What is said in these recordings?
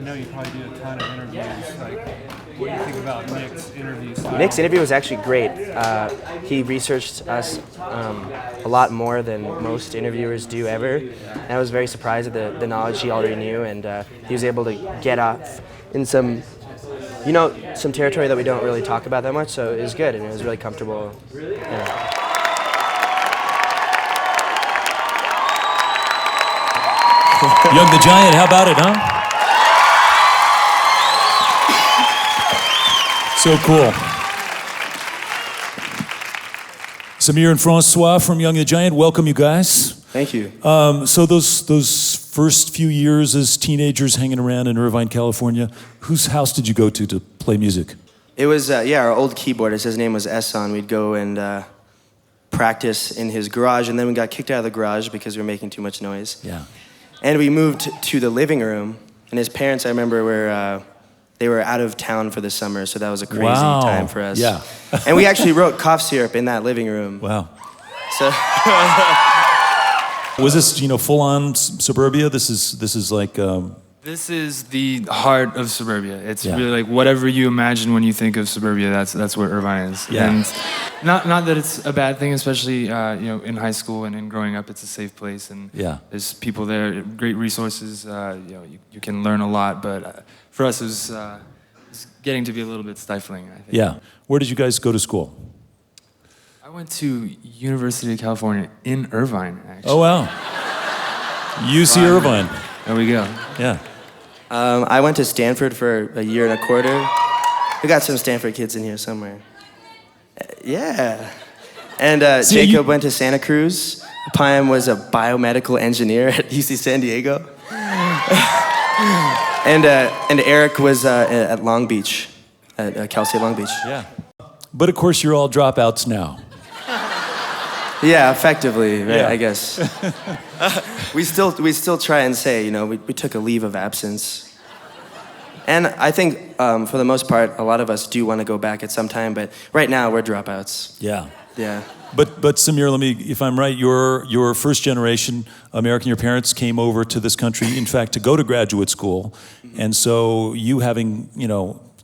know you probably do a ton of interviews. Like, what do you think about Nick's interview style? Nick's interview was actually great. He researched us a lot more than most interviewers do ever. And I was very surprised at the knowledge he already knew, and he was able to get off in some territory that we don't really talk about that much, so it was good, and it was really comfortable. Yeah. Young the Giant, how about it, huh? So cool. Samir and François from Young the Giant, welcome you guys. Thank you. So those first few years as teenagers hanging around in Irvine, California, whose house did you go to play music? It was, our old keyboardist, his name was Esson. We'd go and practice in his garage, and then we got kicked out of the garage because we were making too much noise. Yeah. And we moved to the living room, and his parents, I remember, they were out of town for the summer, so that was a crazy time for us. Yeah. And we actually wrote cough syrup in that living room. Wow. So was this, full-on suburbia? This is like... This is the heart of suburbia. It's Yeah. really like whatever you imagine when you think of suburbia, that's what Irvine is. Yeah. And not that it's a bad thing, especially in high school and in growing up, it's a safe place, and Yeah. there's people there, great resources. You can learn a lot, but for us, it was getting to be a little bit stifling, I think. Yeah. Where did you guys go to school? I went to University of California in Irvine, actually. Oh, wow. UC Irvine. There we go. Yeah. I went to Stanford for a year and a quarter. We got some Stanford kids in here somewhere. Yeah. And Jacob went to Santa Cruz. Payam was a biomedical engineer at UC San Diego. and Eric was at Long Beach, at Cal State Long Beach. Yeah. But of course, you're all dropouts now. Yeah, effectively, right, Yeah. I guess. We still try and say, we took a leave of absence. And I think, for the most part, a lot of us do want to go back at some time, but right now we're dropouts. Yeah. Yeah. But Samir, if I'm right, you're first generation American. Your parents came over to this country, in fact, to go to graduate school. And so you having,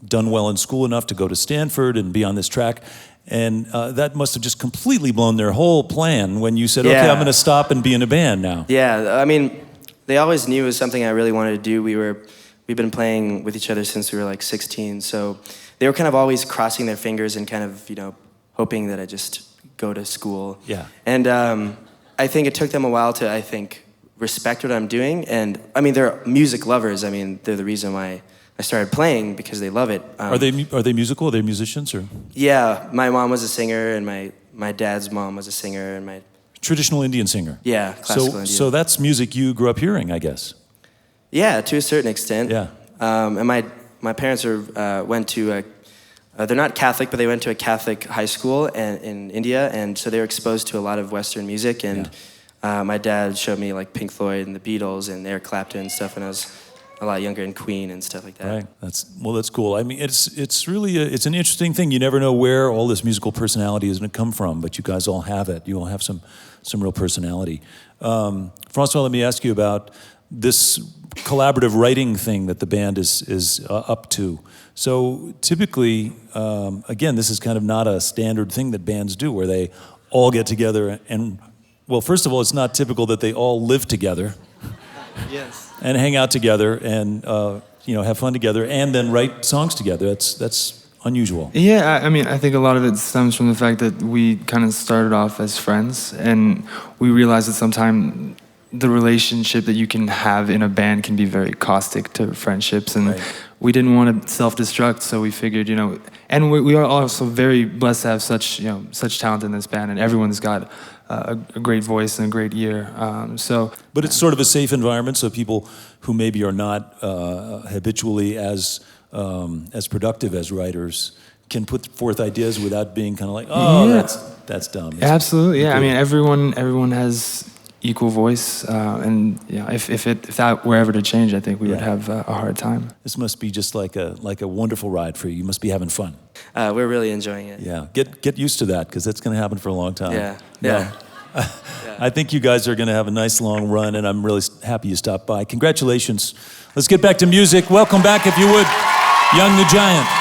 done well in school enough to go to Stanford and be on this track, and that must have just completely blown their whole plan when you said, okay, I'm going to stop and be in a band now. Yeah, I mean, they always knew it was something I really wanted to do. We've been playing with each other since we were like 16, so they were kind of always crossing their fingers and kind of, hoping that I just go to school. Yeah. And I think it took them a while to, respect what I'm doing. And, they're music lovers. They're the reason why I started playing, because they love it. Are they musical? Are they musicians? Or? Yeah, my mom was a singer, and my dad's mom was a singer, and my... Traditional Indian singer? Yeah, classical Indian. So that's music you grew up hearing, I guess. Yeah, to a certain extent. Yeah. And my parents went to they're not Catholic, but they went to a Catholic high school in India, and so they were exposed to a lot of Western music. And my dad showed me like Pink Floyd and the Beatles and Eric Clapton and stuff when I was a lot younger, and Queen and stuff like that. Right. That's cool. It's really it's an interesting thing. You never know where all this musical personality is going to come from, but you guys all have it. You all have some real personality. François, let me ask you about this collaborative writing thing that the band is up to. So typically, again, this is kind of not a standard thing that bands do, where they all get together and, well, first of all, it's not typical that they all live together. Yes. And hang out together and have fun together and then write songs together. That's unusual. Yeah, I think a lot of it stems from the fact that we kind of started off as friends, and we realized that sometimes the relationship that you can have in a band can be very caustic to friendships, and we didn't want to self-destruct, so we figured, and we are also very blessed to have such talent in this band, and everyone's got a great voice and a great ear. But it's sort of a safe environment, so people who maybe are not habitually as productive as writers can put forth ideas without being kind of like, that's dumb. Absolutely, yeah. Everyone has equal voice, and if that were ever to change, I think we would have a hard time. This must be just like a wonderful ride for you. You must be having fun. We're really enjoying it. Yeah, get used to that, because that's going to happen for a long time. Yeah. I think you guys are going to have a nice long run, and I'm really happy you stopped by. Congratulations. Let's get back to music. Welcome back, if you would, Young the Giant.